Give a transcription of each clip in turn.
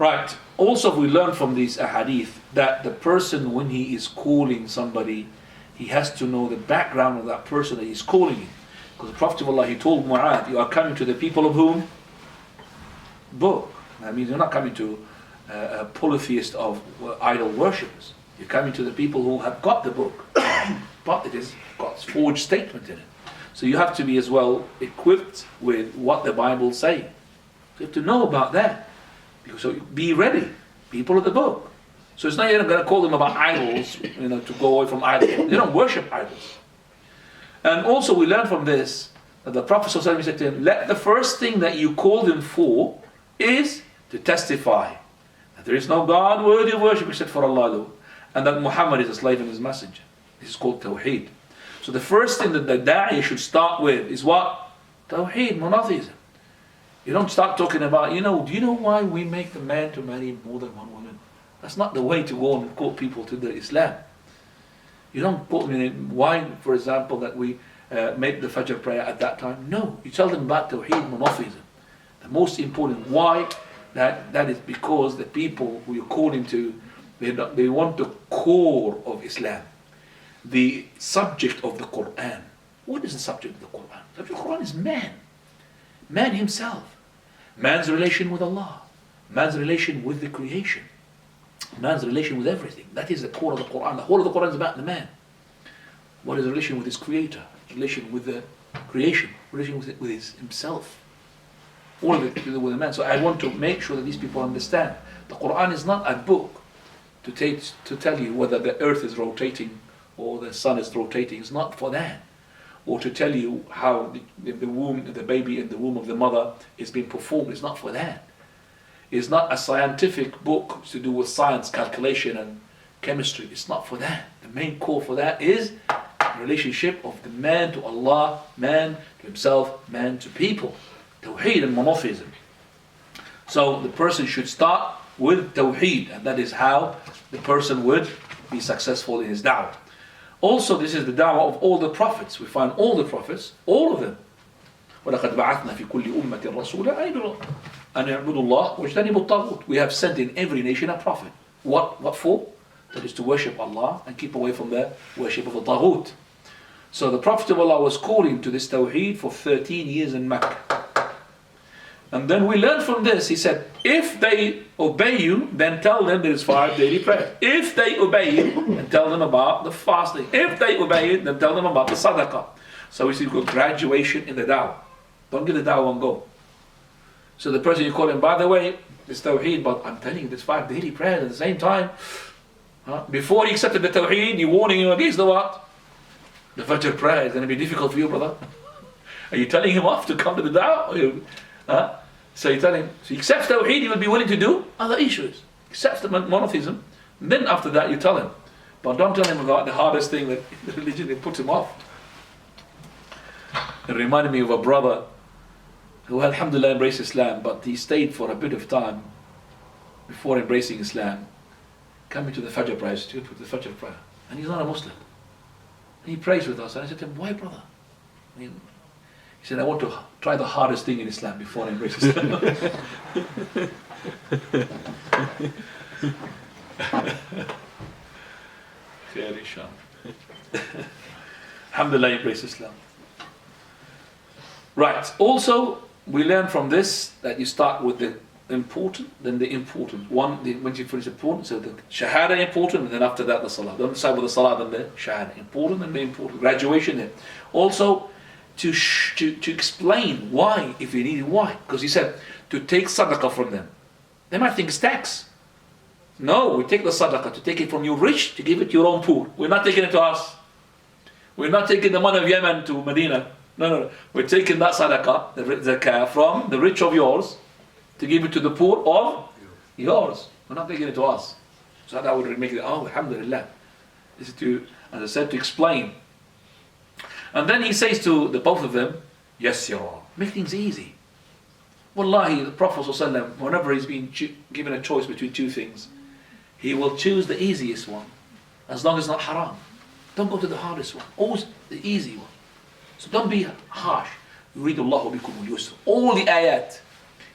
Right. Also, we learn from these ahadith that the person, when he is calling somebody, he has to know the background of that person that he's calling him. Because the Prophet of Allah, he told Mu'adh, you are coming to the people of whom? Book. That means you're not coming to a polytheist of idol worshippers. You're coming to the people who have got the book, but it has got forged statement in it. So you have to be as well equipped with what the Bible says. You have to know about that. So be ready, people of the book. So it's not you're going to call them about idols, to go away from idols. They don't worship idols. And also we learn from this that the Prophet ﷺ said to him, let the first thing that you call them for is to testify that there is no God worthy of worship except for Allah alone, and that Muhammad is a slave and his messenger. This is called Tawheed. So the first thing that the Da'i should start with is what? Tawheed, monotheism. You don't start talking about, do you know why we make the man to marry more than one woman? That's not the way to go and quote people to the Islam. You don't quote me why, for example, that we make the Fajr prayer at that time. No, you tell them about Tawheed, monotheism. The most important why, that is because the people who you're calling to, they want the core of Islam. The subject of the Qur'an. What is the subject of the Qur'an? The subject of the Qur'an is man. Man himself. Man's relation with Allah. Man's relation with the creation. Man's relation with everything. That is the core of the Qur'an. The whole of the Qur'an is about the man. What is the relation with his creator? Relation with the creation. Relation with himself. All of it to do with the man. So I want to make sure that these people understand. The Qur'an is not a book to tell you whether the earth is rotating or the sun is rotating. It's not for that. Or to tell you how the baby in the womb of the mother is being performed. It's not for that. It's not a scientific book to do with science, calculation and chemistry. It's not for that. The main core for that is the relationship of the man to Allah, man to himself, man to people. Tawheed and monotheism. So the person should start with Tawheed, and that is how the person would be successful in his da'wah. Also, this is the da'wah of all the prophets. We find all the prophets, all of them. وَلَقَدْ بَعَثْنَا فِي كُلِّ أُمَّةٍ رَسُولًا أَنْ يَعْبُدُوا اللَّهَ وَاجْتَنِبُوا الطَّاغُوتَ. We have sent in every nation a prophet. What for? That is to worship Allah and keep away from the worship of the Taghut. So the Prophet of Allah was calling to this Tawheed for 13 years in Mecca. And then we learn from this, he said, if they obey you, then tell them there is 5 daily prayers. If they obey you, then tell them about the fasting. If they obey you, then tell them about the sadaqah. So we see graduation in the da'wah. Don't get the da'wah and go. So the person you call him, by the way, it's Tawheed, but I'm telling you, there's 5 daily prayers at the same time. Before he accepted the Tawheed, you're warning him against the what? The Fajr prayer is going to be difficult for you, brother. Are you telling him off to come to the da'wah? So you tell him, so he accepts Tawheed, he will be willing to do other issues. Accepts the monotheism, and then after that you tell him. But don't tell him about the hardest thing that the religion that puts him off. It reminded me of a brother who alhamdulillah embraced Islam, but he stayed for a bit of time before embracing Islam, coming to the Fajr prayer, to the Fajr prayer. And he's not a Muslim. And he prays with us, and I said to him, why brother? He said, I want to try the hardest thing in Islam before I embrace Islam. Alhamdulillah, embrace Islam. Right, also we learn from this that you start with the important, then the important. When you finish important, so the Shahada important, and then after that the Salah. Don't start with the Salah, then the Shahada. Important and the important. Graduation there. Also, to explain why, if you need it, why. Because he said, to take sadaqah from them. They might think it's tax. No, we take the sadaqah to take it from you rich to give it to your own poor. We're not taking it to us. We're not taking the money of Yemen to Medina. No. We're taking that sadaqah, the zakah, from the rich of yours to give it to the poor of yours. We're not taking it to us. So that would make it, alhamdulillah. This is to, as I said, to explain. And then he says to the both of them, yassira, make things easy. Wallahi, the Prophet ﷺ, whenever he's been given a choice between 2 things, he will choose the easiest one, as long as it's not haram. Don't go to the hardest one, always the easy one. So don't be harsh. Yuridullahu bikum al-yusr. All the ayat,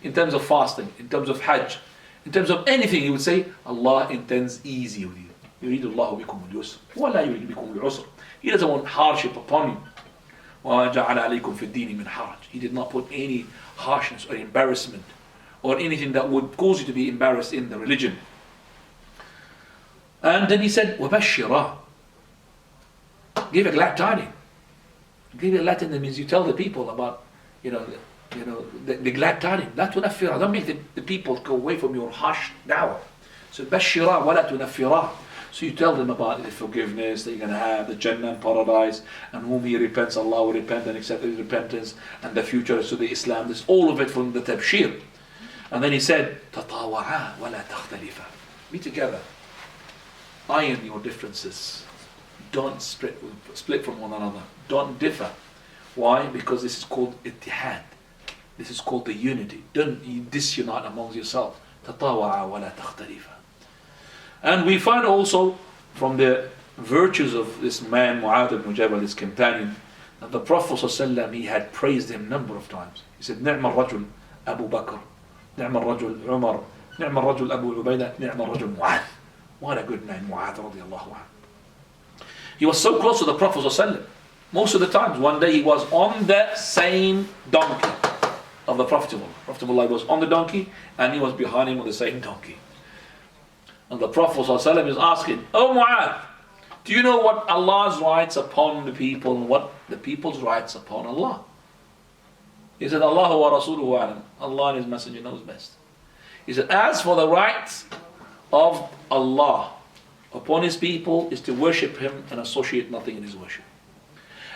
in terms of fasting, in terms of hajj, In terms of anything, he would say, Allah intends easy with you. يريد الله بكم اليسر ولا يريد بكم العسر. He doesn't want hardship upon you. وَمَا جَعَلَ عَلَيْكُمْ فِي الدِّينِ مِنْ حَرَجٍ. He did not put any harshness or embarrassment or anything that would cause you to be embarrassed in the religion. And then he said, وَبَشِّرَا. Give a glad tiding. Give a glad tiding means you tell the people about, the glad tiding. لا تنفرا. Don't make the people go away from your harsh dawah. So بَشِّرَا وَلَا تُنَفِّرَا. So you tell them about the forgiveness that you're going to have, the Jannah and paradise, and whom he repents, Allah will repent and accept his repentance, and the future is to the Islam. There's all of it from the tabshir. And then he said, تَطَاوَعَا وَلَا تَخْتَلِفَا. Be together. Iron your differences. Don't split from one another. Don't differ. Why? Because this is called ittihad. This is called the unity. Don't disunite amongst yourselves. تَطَاوَعَا وَلَا تَخْتَلِفَا. And we find also from the virtues of this man, Mu'adh ibn Jabal, his companion, that the Prophet ﷺ, he had praised him a number of times. He said, نعم الرجل أبو بكر, نعم الرجل عمر, نعم الرجل أبو عبيدة, نعم الرجل معاذ. What a good man, Mu'adh radiallahu anhu. He was so close to the Prophet ﷺ. Most of the times, one day he was on the same donkey of the Prophet. Prophet was on the donkey and he was behind him on the same donkey. And the Prophet ﷺ is asking, "Oh Mu'adh, do you know what Allah's rights upon the people and what the people's rights upon Allah?" He said, "Allahu wa rasuluhu a'lam." Allah and His Messenger knows best. He said, "As for the rights of Allah upon His people is to worship Him and associate nothing in His worship.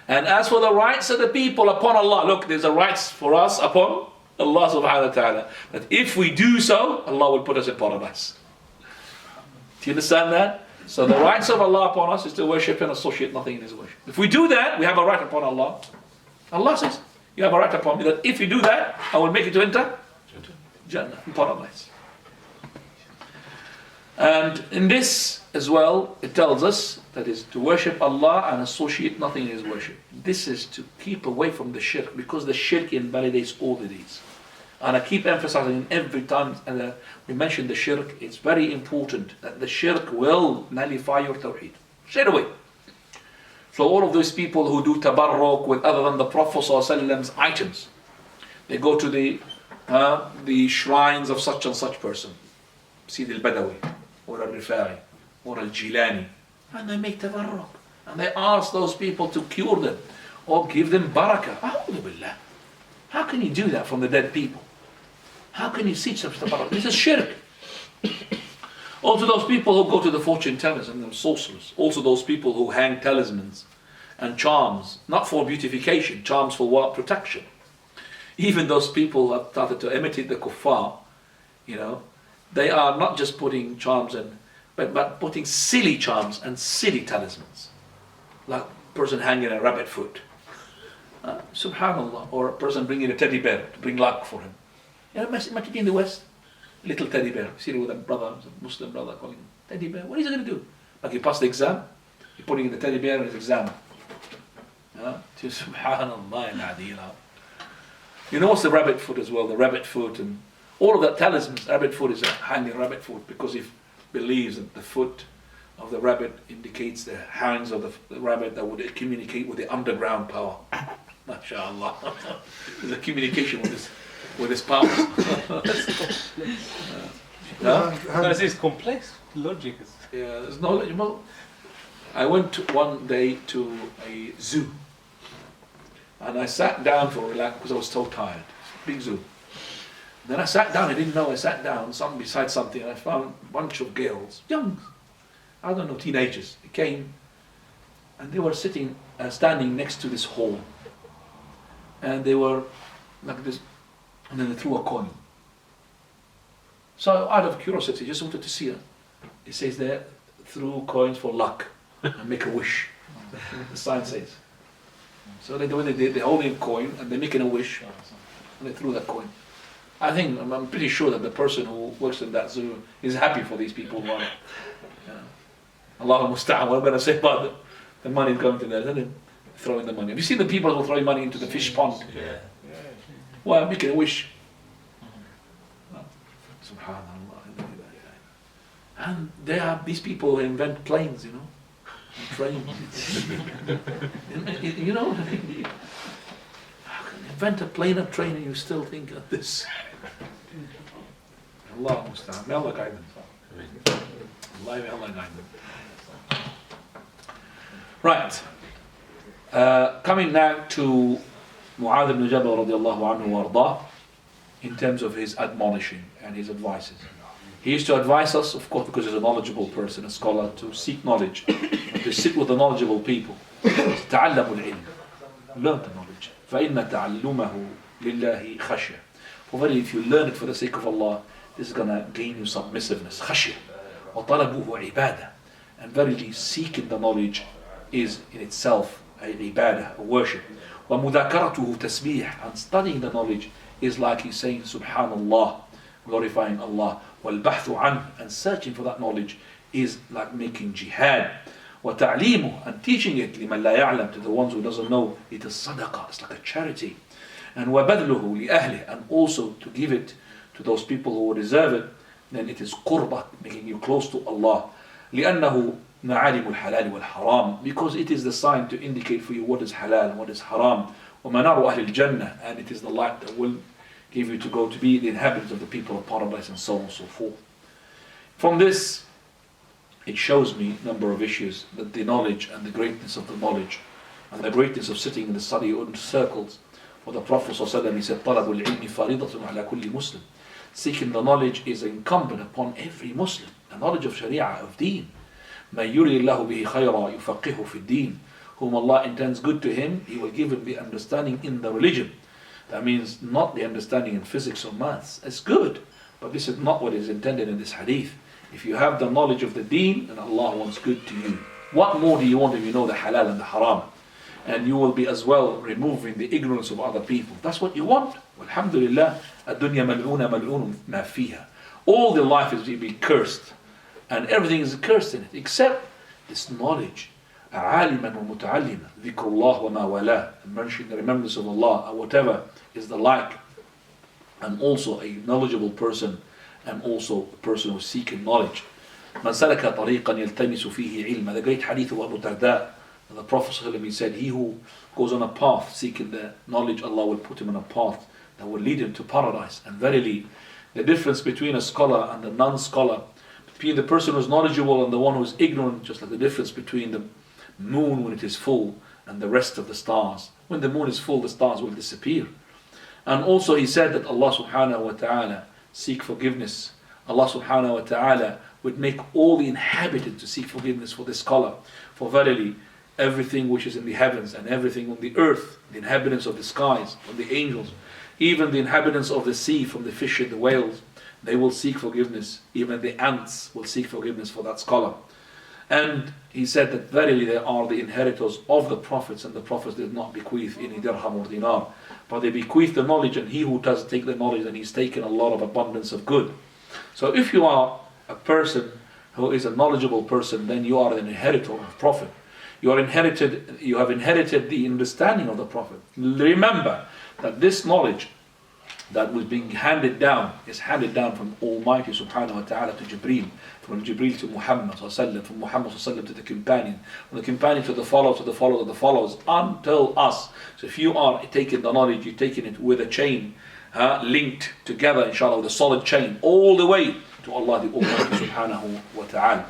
And as for the rights of the people upon Allah, look, there's a rights for us upon Allah subhanahu wa ta'ala, that if we do so, Allah will put us in paradise." Do you understand that? So the rights of Allah upon us is to worship and associate nothing in His worship. If we do that, we have a right upon Allah. Allah says, "You have a right upon me that if you do that, I will make you to enter Jannah, in paradise." And in this as well, it tells us that is to worship Allah and associate nothing in His worship. This is to keep away from the shirk, because the shirk invalidates all the deeds. And I keep emphasizing every time we mention the shirk, it's very important that the shirk will nullify your tawheed straight away. So all of those people who do tabarruk with other than the Prophet ﷺ's items, they go to the shrines of such and such person, Sidi al-Badawi, or al-Rifai, or al-Jilani, and they make tabarruk. And they ask those people to cure them, or give them barakah. A'udhu billah. How can you do that from the dead people? How can you teach them tabarruk? This is shirk. Also those people who go to the fortune tellers and the sorcerers. Also those people who hang talismans and charms, not for beautification, charms for what? Protection. Even those people who have started to imitate the kuffar, they are not just putting charms in, but putting silly charms and silly talismans. Like a person hanging a rabbit foot. Subhanallah. Or a person bringing a teddy bear to bring luck for him. Imagine in the West, little teddy bear. See with a brother, a Muslim brother calling him teddy bear. What is he going to do? Like he passed the exam, you're putting in the teddy bear in his exam. Subhanallah. You know what's the rabbit foot as well? The rabbit foot and all of that talismans. Rabbit foot is a hanging rabbit foot because he believes that the foot of the rabbit indicates the hands of the rabbit that would communicate with the underground power. MashaAllah. There's a communication with this power. Because it's complex logic. Yeah, there's no. I went one day to a zoo, and I sat down for relax because I was so tired. Big zoo. Then I sat down. I didn't know I sat down. Beside something, and I found a bunch of girls, young, I don't know, teenagers. They came, and they were standing next to this hole, and they were like this. And then they threw a coin. So out of curiosity, just wanted to see it. It says there, threw coins for luck and make a wish. The sign says. So they do it. They're holding a coin and they're making a wish, and they threw that coin. I'm pretty sure that the person who works in that zoo is happy for these people who are. Allahu musta'an. What I'm going to say about the money going to there, isn't it? Throwing the money. Have you seen the people who are throwing money into the fish pond? Yeah. Well, making a wish. Subhanallah. And they are these people who invent planes, and trains. You know, how can you invent a plane and train and you still think of this? Allah musta'an. May Allah guide them. Allah guide them. Right. Coming now to Mu'adh ibn Jabal radiallahu anhu wardah, in terms of his admonishing and his advices. He used to advise us, of course, because he's a knowledgeable person, a scholar, to seek knowledge, and to sit with the knowledgeable people. تعلموا العلم. Learn the knowledge. فإن تعلمه لله خشية. For very, if you learn it for the sake of Allah, this is going to gain you submissiveness. خشية. وطلبه عبادة. And verily, seeking the knowledge is in itself a ibadah, a worship. ومذاكرته تسبيح. And studying the knowledge is like he's saying Subhanallah, glorifying Allah. وَالْبَحْثُ عَنْهُ, and searching for that knowledge is like making jihad. وَتَعْلِيمُهُ, and teaching it لِمَنْ لَا يَعْلَمُ, to the ones who doesn't know, it is sadaqah, it's like a charity. And وَبَذْلُهُ لِأَهْلِهِ, and also to give it to those people who deserve it, then it is qurbat, making you close to Allah. لِأَنَّهُ مَعَالِمُ الْحَلَالِ وَالْحَرَامِ, because it is the sign to indicate for you what is halal and what is haram. وَمَنَارُ أَهْلِ الْجَنَّةِ, and it is the light that will give you to go to be the inhabitants of the people of paradise, and so on and so forth. From this, it shows me a number of issues, that the knowledge and the greatness of the knowledge and the greatness of sitting in the study in circles. For the Prophet ﷺ, he said, طَلَبُ الْعِلْمِ فَرِيضَةٌ عَلَى كُلِّ مُسْلِمٍ. Seeking the knowledge is incumbent upon every Muslim. The knowledge of Sharia, of Deen. مَنْ يُرِي اللَّهُ بِهِ خَيْرًا يُفَقِّهُ فِي الدِّينِ. Whom Allah intends good to him, He will give him the understanding in the religion. That means not the understanding in physics or maths. It's good, but this is not what is intended in this hadith. If you have the knowledge of the deen, then Allah wants good to you. What more do you want if you know the halal and the haram? And you will be as well removing the ignorance of other people. That's what you want. Alhamdulillah, ad-dunya mal'una mal'un ma fiha. All the life is to be cursed, and everything is cursed in it, except this knowledge. عالما ومتعلما ذكر الله وما والاه, mentioning the remembrance of Allah or whatever is the like, and also a knowledgeable person, and also a person who is seeking knowledge. من سلك طريقا يلتمس فيه علما, the great hadith of Abu Darda, the Prophet ﷺ said, he who goes on a path seeking the knowledge, Allah will put him on a path that will lead him to paradise. And verily, the difference between a scholar and a non-scholar, between the person who is knowledgeable and the one who is ignorant, just like the difference between the moon when it is full and the rest of the stars. When the moon is full, the stars will disappear. And also he said that Allah subhanahu wa ta'ala seek forgiveness. Allah subhanahu wa ta'ala would make all the inhabitants to seek forgiveness for the scholar. For verily, everything which is in the heavens and everything on the earth, the inhabitants of the skies, from the angels, even the inhabitants of the sea, from the fish and the whales, they will seek forgiveness. Even the ants will seek forgiveness for that scholar. And he said that verily they are the inheritors of the prophets, and the prophets did not bequeath any dirham or dinar, but they bequeath the knowledge, and he who does take the knowledge, then he's taken a lot of abundance of good. So if you are a person who is a knowledgeable person, then you are an inheritor of prophet. You have inherited the understanding of the prophet. Remember that this knowledge that was being handed down is handed down from Almighty subhanahu wa ta'ala to Jibreel, from Jibreel to Muhammad sallallahu, from Muhammad sallallahu to the companion, from the companion to the followers, to the followers of the followers, until us. So if you are taking the knowledge, you're taking it with a chain, linked together, inshallah, with a solid chain, all the way to Allah the Almighty subhanahu wa ta'ala.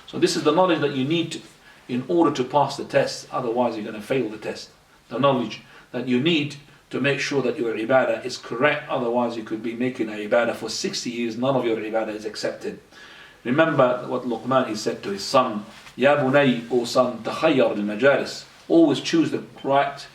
So this is the knowledge that you need in order to pass the test, otherwise you're going to fail the test. The knowledge that you need to make sure that your ibadah is correct, otherwise you could be making an ibadah for 60 years, none of your ibadah is accepted. Remember what Luqman he said to his son, Ya bunay, O son, takhayyar al-majalis, always choose the right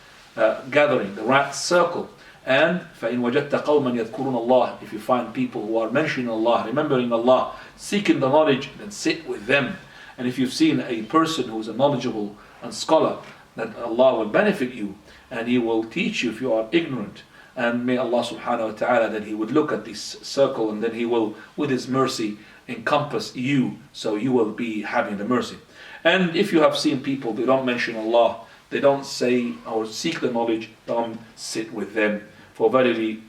gathering, the right circle. And فَإِنْ وَجَدْتَ قَوْمًا يَذْكُرُونَ اللَّهِ, if you find people who are mentioning Allah, remembering Allah, seeking the knowledge, then sit with them. And if you've seen a person who is a knowledgeable and scholar, that Allah will benefit you, and He will teach you if you are ignorant. And may Allah subhanahu wa ta'ala, that He would look at this circle, and then He will, with His mercy, encompass you, so you will be having the mercy. And if you have seen people, they don't mention Allah, they don't say or seek the knowledge, don't sit with them. For verily,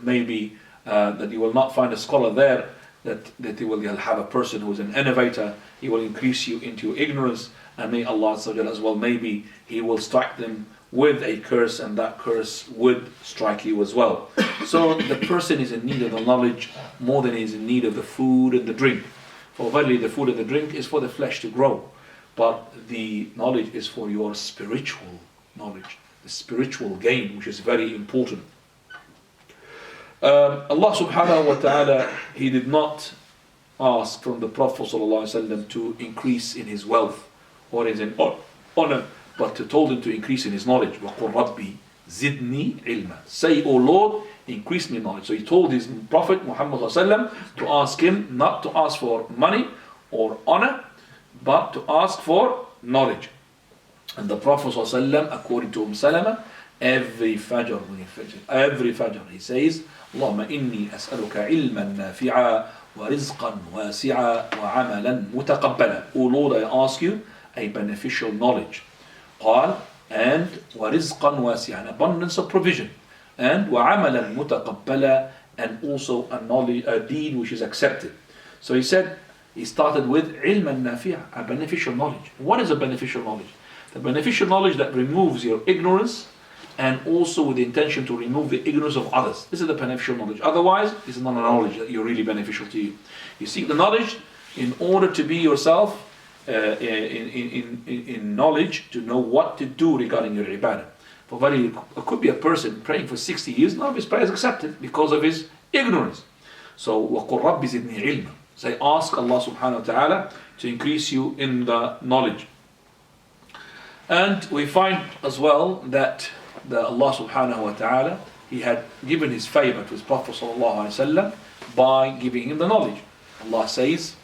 maybe that you will not find a scholar there, that he will have a person who is an innovator. He will increase you into your ignorance, and may Allah as well, maybe He will strike them with a curse, and that curse would strike you as well. So the person is in need of the knowledge more than he is in need of the food and the drink. For verily the food and the drink is for the flesh to grow, but the knowledge is for your spiritual knowledge, the spiritual gain, which is very important. Allah subhanahu wa ta'ala, He did not ask from the Prophet ﷺ to increase in his wealth or in honor, but told him to increase in his knowledge. وَقُلْ رَبِّي زِدْنِي عِلْمًا. Say, O Lord, increase me knowledge. So he told his Prophet Muhammad ﷺ to ask him not to ask for money or honor, but to ask for knowledge. And the Prophet ﷺ, according to Salama, every Fajr, he says, اللهم إني أسألك علما نافعا ورزقا واسعا وعملا متقبلا. O Lord, I ask you a beneficial knowledge. قال, and ورزقا واسعا, abundance of provision, and وعملا متقبلا, and also a knowledge, a deed which is accepted. So he said, he started with علما نافعا, a beneficial knowledge. What is a beneficial knowledge? The beneficial knowledge that removes your ignorance, and also with the intention to remove the ignorance of others. This is the beneficial knowledge. Otherwise, this is not a knowledge that you're really beneficial to you. You seek the knowledge in order to be yourself in knowledge, to know what to do regarding your ibadah. For very, it could be a person praying for 60 years, none of his prayers accepted because of his ignorance. So, وَقُلْ رَبِّ زِدْنِي عِلْمًا. Say, ask Allah subhanahu wa ta'ala to increase you in the knowledge. And we find as well that Allah subhanahu wa ta'ala, He had given His favor to His Prophet sallallahu alaihi wasallam by giving him the knowledge. Allah says,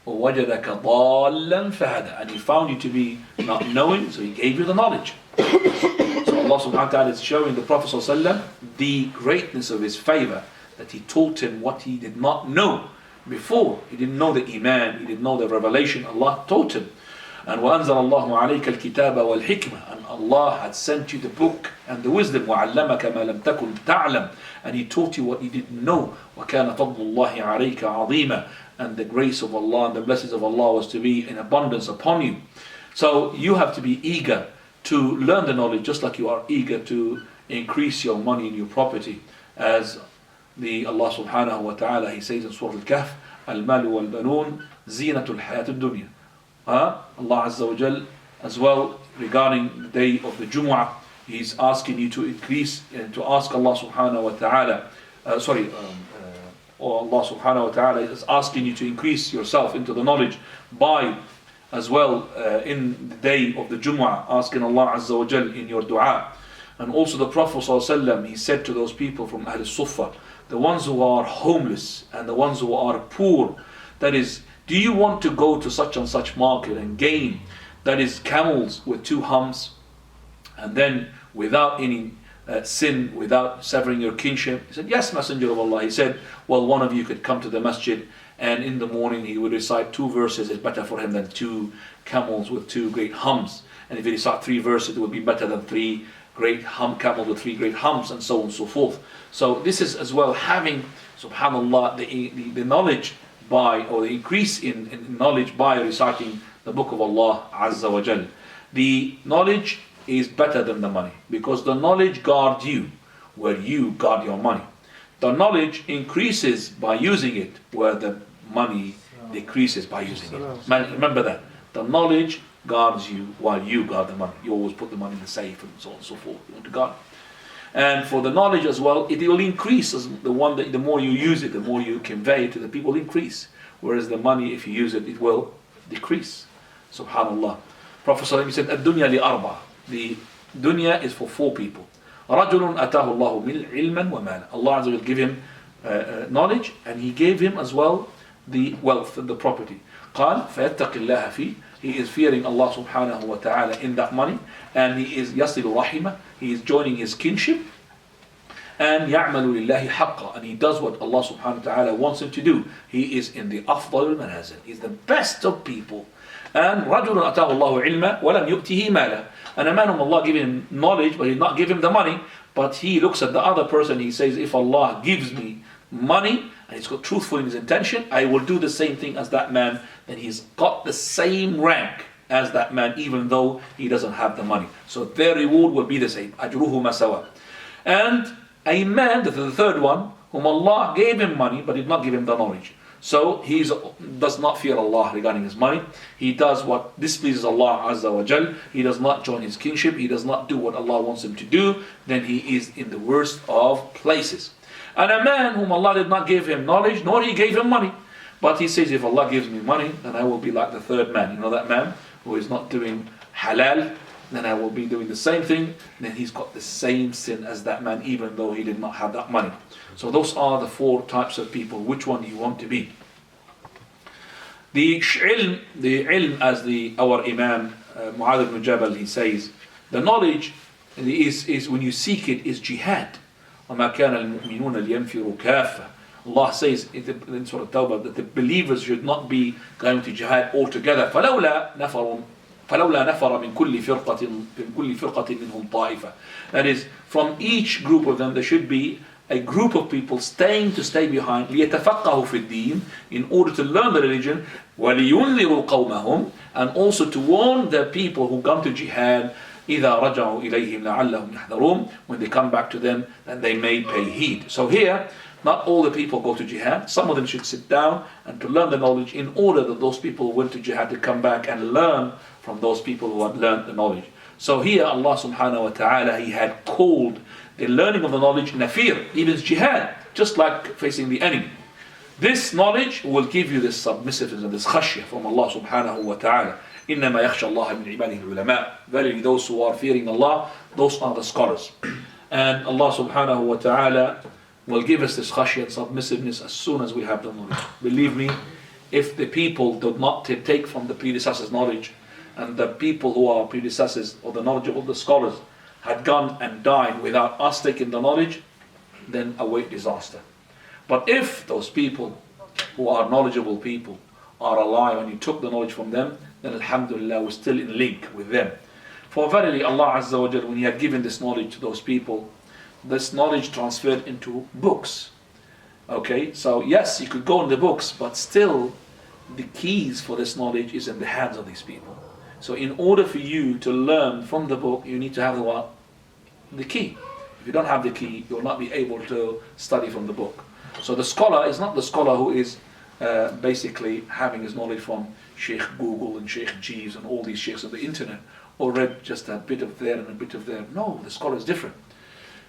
وَوَجَدَكَ ضَالًّا فَهَدَى. And He found you to be not knowing, so He gave you the knowledge. So Allah subhanahu wa ta'ala is showing the Prophet sallallahu alaihi wasallam the greatness of His favor, that He taught him what he did not know before. He didn't know the Iman, he didn't know the revelation. Allah taught him. And وَأَنزَلَ اللَّهُ عَلَيْكَ الْكِتَابَ وَالْحِكْمَةِ. And Allah had sent you the book and the wisdom. وَعَلَّمَكَ مَا لَمْ تَكُنْ تَعْلَمْ. And He taught you what you didn't know. وَكَانَ فَضْلُ اللَّهِ عَلَيْكَ عَظِيمًا. And the grace of Allah and the blessings of Allah was to be in abundance upon you. So you have to be eager to learn the knowledge, just like you are eager to increase your money and your property. As Allah subhanahu wa ta'ala, He says in Surah Al-Kahf, الْمَالُ وَالْبَنُونَ زِينَةُ الْحَيَاةِ الدُّنْيَا. Allah Azza wa Jal, as well, regarding the day of the Jumu'ah, He's asking you to increase, to ask Allah subhanahu wa ta'ala, or Allah subhanahu wa ta'ala is asking you to increase yourself into the knowledge by, as well, in the day of the Jumu'ah, asking Allah Azza wa Jal in your dua. And also the Prophet sallallahu alaihi wasallam, he said to those people from Ahl Suffah, the ones who are homeless and the ones who are poor, that is, do you want to go to such and such market and gain, that is, camels with 2 humps, and then without any sin, without severing your kinship? He said, yes, Messenger of Allah. He said, well, one of you could come to the masjid, and in the morning he would recite 2 verses. It's better for him than 2 camels with 2 great humps. And if he recite 3 verses, it would be better than 3 great camels with 3 great humps, and so on and so forth. So this is as well having, subhanallah, the knowledge by, or the increase in knowledge by reciting the book of Allah Azza wa Jal. The knowledge is better than the money, because the knowledge guards you where you guard your money. The knowledge increases by using it where the money decreases by using it. Remember that. The knowledge guards you while you guard the money. You always put the money in the safe and so on and so forth. You want to guard. And for the knowledge as well, it will increase as the more you use it, the more you convey it to the people, increase. Whereas the money, if you use it, it will decrease. Subhanallah. Prophet ﷺ said, "Ad-dunya li-arba." The dunya is for 4 people. رَجُلٌ أَتَاهُ اللَّهُ عِلْمًا وَمَالًا. Allah Azza will give him knowledge, and He gave him as well the wealth and the property. قال فَيَتَّقِ اللَّهَ فِيهِ. He is fearing Allah subhanahu wa ta'ala in that money, and he is يَصِلُ رَحِمَهُ. He is joining his kinship, and يَعْمَلُ لِلَّهِ حَقًّا. And he does what Allah subhanahu wa ta'ala wants him to do. He is in the أفضل المنازل. He is the best of people. And رَجُلٌ أَتَاهُ اللَّهُ عِلْمًا وَلَمْ يُؤْتِهِ مَالًا. And a man whom Allah gave him knowledge, but He did not give him the money, but he looks at the other person, he says, if Allah gives me money, and he's got truthful in his intention, I will do the same thing as that man. Then he's got the same rank as that man, even though he doesn't have the money. So their reward will be the same. أجرهما سواء. And a man, the third one, whom Allah gave him money but did not give him the knowledge. So he does not fear Allah regarding his money. He does what displeases Allah Azza wa Jal. He does not join his kingship. He does not do what Allah wants him to do. Then he is in the worst of places. And a man whom Allah did not give him knowledge, nor he gave him money. But he says, if Allah gives me money, then I will be like the third man. You know that man who is not doing halal, then I will be doing the same thing. Then he's got the same sin as that man, even though he did not have that money. So those are the 4 types of people. Which one do you want to be? The ilm, as our Imam Ibn Jabal, he says, the knowledge is when you seek it, is jihad. وَمَا كَانَ الْمُؤْمِنُونَ لِيَنْفِرُوا كَافَّةً. Allah says in Surah Tawbah that the believers should not be going to jihad altogether. فَلَوْلَا نَفَرٌ مِنْ كُلِّ فِرْقَةٍ مِنْهُمْ طَائِفَةٌ. That is, from each group of them there should be a group of people stay behind لِيَتَفَقَّهُ فِي الدِّينِ, in order to learn the religion, وَلِيُنْذِرُوا قَوْمَهُم, and also to warn the people who come to jihad, إِذَا رَجَعُوا إِلَيْهِمْ لَعَلَّهُمْ يَحْذَرُونَ, when they come back to them, then they may pay heed. So here, not all the people go to jihad. Some of them should sit down and to learn the knowledge, in order that those people who went to jihad to come back and learn from those people who had learned the knowledge. So here Allah subhanahu wa ta'ala, He had called the learning of the knowledge nafir, even jihad, just like facing the enemy. This knowledge will give you this submissiveness and this khashya from Allah subhanahu wa ta'ala. إِنَّمَا يَخْشَى اللَّهَ مِنْ عِبَادِهِ الْعُلَمَاء. Verily, those who are fearing Allah, those are the scholars. And Allah subhanahu wa ta'ala will give us this khashya and submissiveness as soon as we have the knowledge. Believe me, if the people do not take from the predecessors' knowledge, and the people who are predecessors or the knowledgeable, the scholars, had gone and died without us taking the knowledge, then await disaster. But if those people who are knowledgeable people are alive and you took the knowledge from them, then alhamdulillah, we're still in link with them. For verily Allah Azza wa Jal, when He had given this knowledge to those people, this knowledge transferred into books. Okay, so yes, you could go in the books, but still the keys for this knowledge is in the hands of these people. So in order for you to learn from the book, you need to have the what? The key. If you don't have the key, you will not be able to study from the book. So the scholar is not the scholar who is basically having his knowledge from Sheikh Google and Sheikh Jeeves and all these sheikhs of the internet, or read just a bit of there and a bit of there. No, the scholar is different.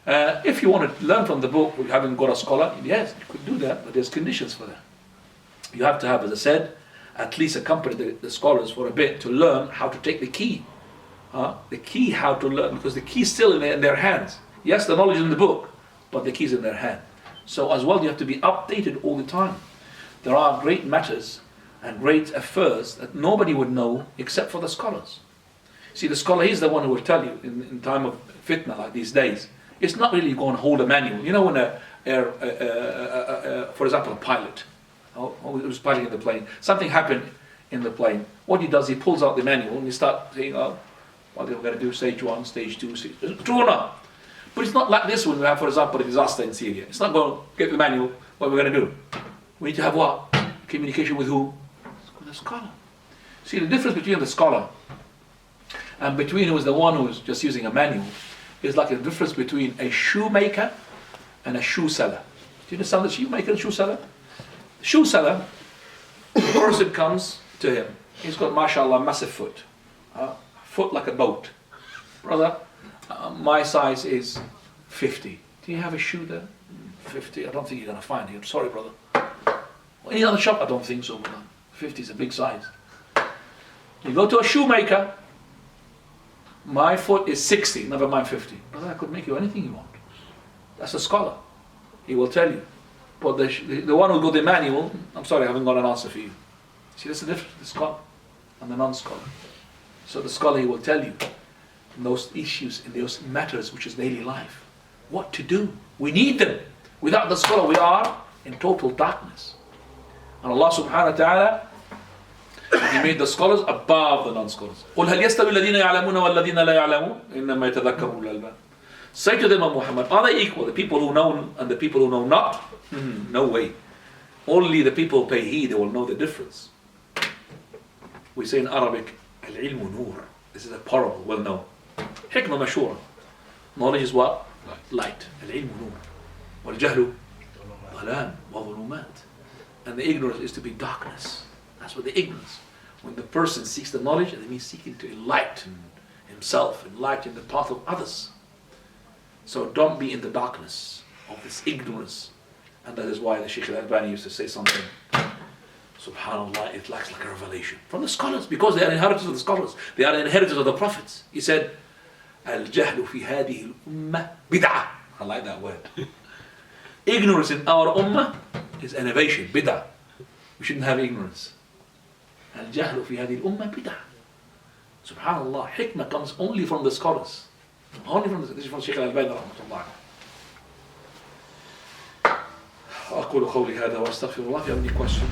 If you want to learn from the book, you haven't got a scholar, yes, you could do that, but there's conditions for that. You have to have, as I said, at least accompany the scholars for a bit to learn how to take the key. The key how to learn, because the key is still in their hands. Yes, the knowledge is in the book, but the key is in their hand. So as well, you have to be updated all the time. There are great matters and great affairs that nobody would know except for the scholars. See, the scholar, he's the one who will tell you in time of fitna like these days. It's not really going to hold a manual. You know when for example, a pilot, who was piloting the plane, something happened in the plane. What he does, he pulls out the manual and he starts saying, what are we going to do, stage 1, stage 2, stage... True or not? But it's not like this when we have, for example, a disaster in Syria. It's not going to get the manual, what we're going to do. We need to have what? Communication with who? With the scholar. See, the difference between the scholar and between who is the one who is just using a manual is like the difference between a shoemaker and a shoe seller. Do you understand the shoemaker and shoe seller? The shoe seller, the person comes to him. He's got, mashallah, massive foot. Foot like a boat. Brother, my size is 50. Do you have a shoe there? 50? I don't think you're going to find it. I'm sorry, brother. Any other shop? I don't think so, brother. 50 is a big size. You go to a shoemaker. My foot is 60, never mind 50. Brother, I could make you anything you want. That's a scholar. He will tell you. But the one who got the manual, I'm sorry, I haven't got an answer for you. See, that's the difference, the scholar and the non-scholar. So the scholar, he will tell you in those issues, in those matters, which is daily life, what to do. We need them. Without the scholar, we are in total darkness. And Allah subhanahu wa ta'ala, He made the scholars above the non-scholars. قُلْ هَلْ يَسْتَوِي الَّذِينَ يَعْلَمُونَ وَالَّذِينَ لَا يَعْلَمُونَ إِنَّمَا يَتَذَكَّرُ أُولُو الْأَلْبَابِ. Say to them, O Muhammad, are they equal? The people who know and the people who know not? No way. Only the people who pay heed, they will know the difference. We say in Arabic, al-ilmu nur. This is a parable, well known. Hikmah mashura. Knowledge is what? Light. Al-ilmu nur. Wal-jahlu dhalam wa dhulumat. And the ignorance is to be darkness. That's what the ignorance. When the person seeks the knowledge, it means seeking to enlighten himself, enlighten the path of others. So don't be in the darkness of this ignorance. And that is why the Shaykh al-Albani used to say something, subhanallah, it lacks like a revelation. From the scholars, because they are inheritors of the scholars. They are inheritors of the prophets. He said, al-jahlu fi hadihi al-ummah bid'ah. I like that word. Ignorance in our ummah is innovation, bid'ah. We shouldn't have ignorance. Al-jahlu fi hadihi al-ummah bid'ah. Subhanallah, hikmah comes only from the scholars. Only from the, this is from Shaykh al-Albani rahmatullah. أقول قولي هذا وأستغفر الله. If you have any questions.